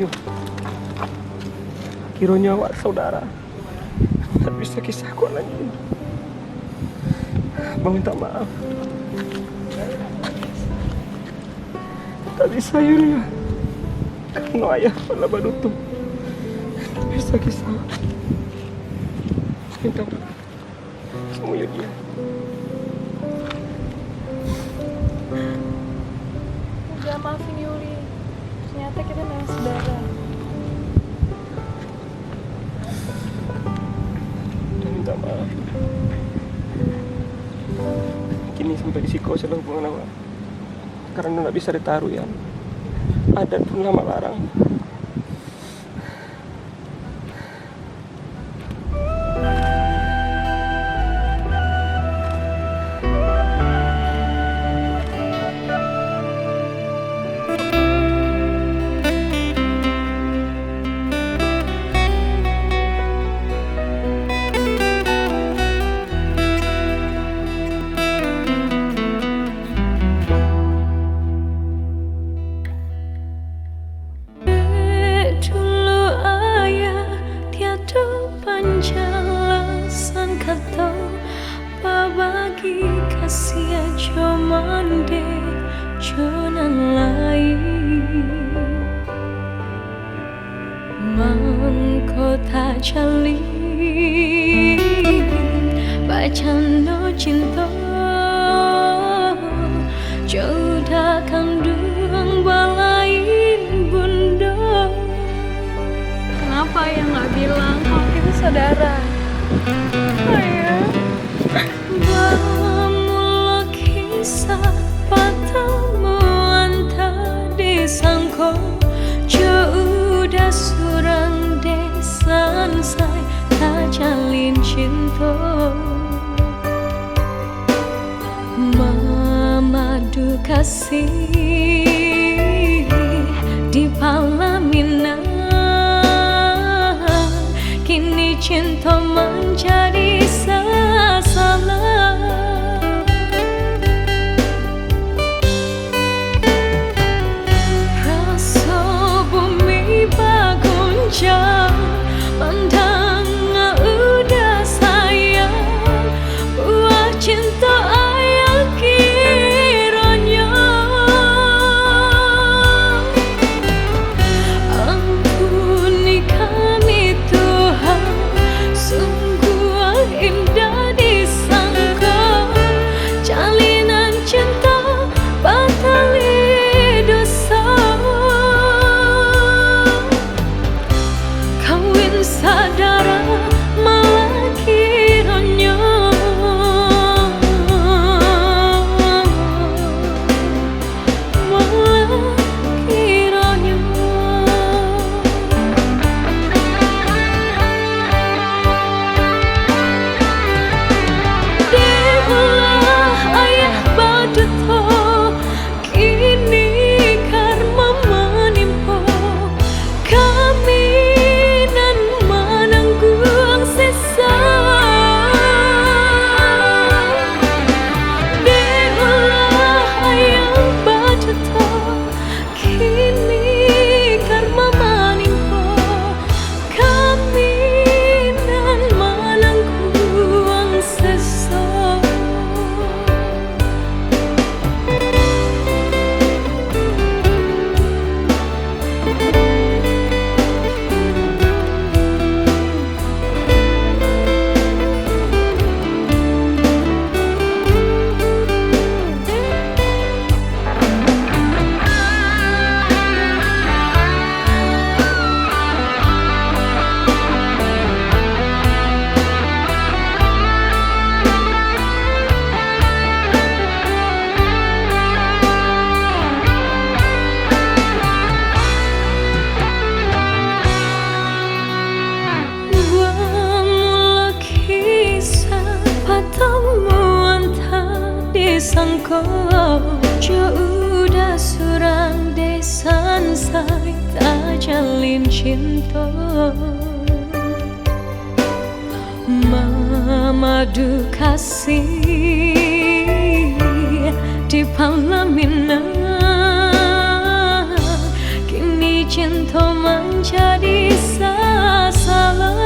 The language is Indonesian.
Yuk, kira nyawa saudara tak bisa kisahku lagi. Bang minta maaf. Tak bisa Yulia, karena ayah pala badutung tak bisa kisah. Minta maaf semua Yulia. Jangan maafin Yuli, ternyata kita memang saudara. Dan minta maaf. Kini sampai di siko sudah hubungan awak. Karena tak bisa ditaruh ya. Adat pun lama larang. Penjelasan kata bagi kasih cuman de cuman lain mangkota jalin baca no cinta jauh dah kandung balain bunda. Kenapa yang nggak bilang kalau kita saudara? Ayah, bermula kisah pertemuan tak disangka, jauh dah surang desan saya tak jalin cinta. Memadu kasih di Palaminan. Kini cinta menjadi sasaran. Rasa bumi berguncang, pandang udah sayang, buah cinta ayah kiranya. Ampuni kami Tuhan, sungguh indah disangka, jalinan cinta batali dosa. Kawin saudara malah kiranya, malah kiranya. Dewalah ayah baduto, kini karma menimpa kami dan menanggung sisa. Dewalah ayah baduto, kini karma menimpa kami dan menanggung sisa. Bermula kisah pertemuan tak disangka, jauh dah surang desan saya tak jalin cinta. Memadu kasih di Palaminan, kini cinta menjadi salah.